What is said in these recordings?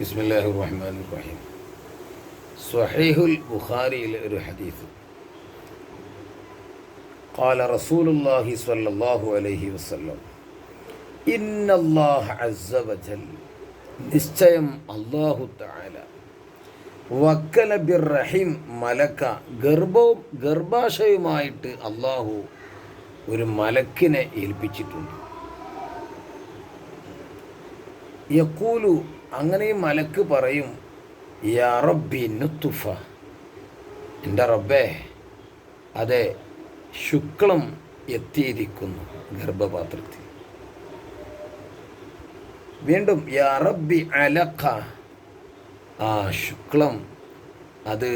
ബിസ്മില്ലാഹിർ റഹ്മാനിർ റഹീം. സ്വഹീഹുൽ ബുഖാരിയിലെ ഒരു ഹദീസ്. ഖാല റസൂലുള്ളാഹി സ്വല്ലല്ലാഹു അലൈഹി വസല്ലം, ഇന്നല്ലാഹ അസ്സ വജൽ, നിശ്ചയം അല്ലാഹു തആല, വക്കല ബിർറഹിം മലക്ക, ഗർഭാശയവുമായിട്ട് അല്ലാഹു ഒരു മലക്കിനെ ഏൽപ്പിച്ചിട്ടുണ്ട്. യഖൂലു, അങ്ങനെ മലക്ക് പറയും, യാ റബ്ബി നുത്തുഫ, എൻ്റെ റബ്ബേ, അതെ, ശുക്ലം എത്തിയിരിക്കുന്നു ഗർഭപാത്രത്തിൽ. വീണ്ടും യാ റബ്ബി അലഖ, ആ ശുക്ലം അത്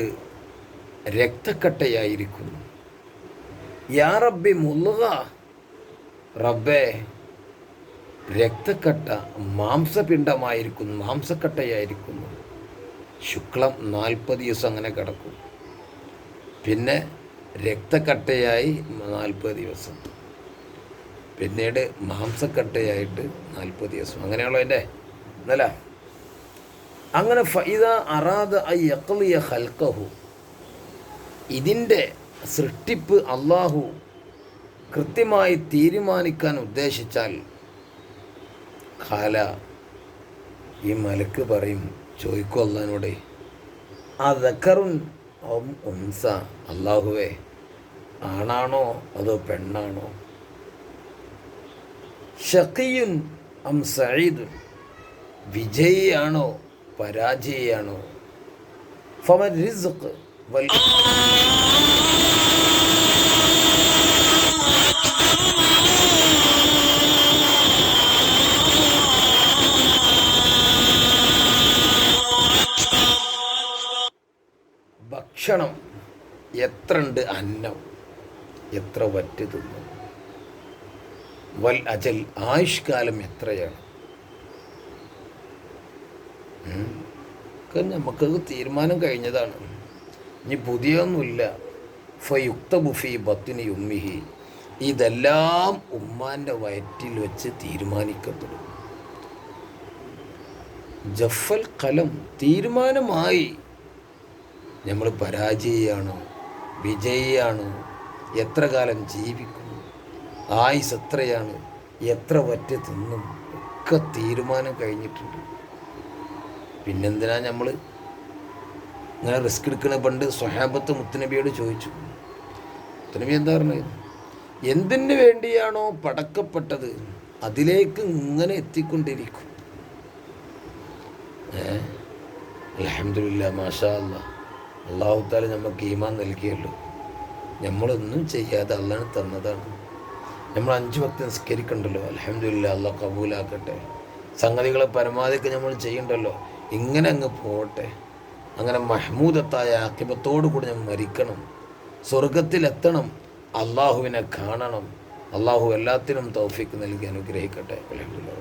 രക്തക്കട്ടയായിരിക്കുന്നു. യാ റബ്ബി മുൽഗ, റബ്ബേ, രക്തക്കട്ട മാംസപിണ്ഡമായിരിക്കുന്നു, മാംസക്കട്ടയായിരിക്കുന്നു. ശുക്ലം 40 ദിവസം അങ്ങനെ കിടക്കും, പിന്നെ രക്തക്കട്ടയായി 40 ദിവസം, പിന്നീട് മാംസക്കട്ടയായിട്ട് 40 ദിവസം, അങ്ങനെയുള്ള എൻ്റെ എന്നല്ല. അങ്ങനെ ഫൈദ അറാദ ഐ യഖ്ലിയ ഖൽഖഹു, ഇതിൻ്റെ സൃഷ്ടിപ്പ് അള്ളാഹു കൃത്യമായി തീരുമാനിക്കാൻ ഉദ്ദേശിച്ചാൽ, ഖാല, ഈ മലക്ക് പറയും, ചോദിക്കും അള്ളാഹിനോട്, അദക്കറുൻ ഔ ഉൻസ, അള്ളാഹുവേ, ആണാണോ അതോ പെണ്ണാണോ? ഷഖിയുൻ അം സഈദുൻ, വിജയിയാണോ പരാജയിയാണോ? ഫമൻ റിസ്ഖ് വൽ ഭക്ഷണം എത്രണ്ട്, അന്നം എത്ര വറ്റ് തിന്നു, വൽ അജൽ, ആയുഷ്കാലം എത്രയാണ്. നമുക്കത് തീരുമാനം കഴിഞ്ഞതാണ്, ഇനി പുതിയൊന്നുമില്ല. ഫയുക്തബു ഫീ ബത്നി ഉമ്മിഹി, ഇതെല്ലാം ഉമ്മാൻ്റെ വയറ്റിൽ വെച്ച് തീരുമാനിക്കപ്പെടും. ജഫൽ കലം, തീരുമാനമായി. നമ്മൾ പരാജയിയാണോ വിജയിയാണോ, എത്ര കാലം ജീവിക്കും, ആയുസ് എത്രയാണ്, എത്ര വറ്റ് തിന്നും, ഒക്കെ തീരുമാനം കഴിഞ്ഞിട്ടുണ്ട്. പിന്നെന്തിനാ നമ്മൾ ഇങ്ങനെ റിസ്ക് എടുക്കണ? പണ്ട് സ്വഹാബത്ത് മുത്തുനബിയോട് ചോദിച്ചു. മുത്തുനബി എന്താ പറഞ്ഞത്? എന്തിനു വേണ്ടിയാണോ പടക്കപ്പെട്ടത് അതിലേക്ക് ഇങ്ങനെ എത്തിക്കൊണ്ടിരിക്കും. അൽഹംദുലില്ലാ, മാഷാ അല്ലാഹ്, അല്ലാഹു തആല നമുക്ക് ഈമാൻ നൽകിയല്ലോ. നമ്മളൊന്നും ചെയ്യാതെ അള്ളാഹ് തന്നതാണ്. നമ്മൾ 5 വക്ത് നിസ്കരിക്കണ്ടല്ലോ, അൽഹംദുലില്ലാ, അള്ളാഹ് കബൂലാക്കട്ടെ. സംഗതികളെ പരമാവധിക്ക് നമ്മൾ ചെയ്യണ്ടല്ലോ. ഇങ്ങനെ അങ്ങ് പോട്ടെ. അങ്ങനെ മഹ്മൂദത്തായ ആഖിബത്തോടു കൂടി നമ്മൾ മരിക്കണം, സ്വർഗത്തിലെത്തണം, അള്ളാഹുവിനെ കാണണം. അള്ളാഹു എല്ലാത്തിനും തൗഫീഖ് നൽകി അനുഗ്രഹിക്കട്ടെ. അൽഹംദുലില്ലാ.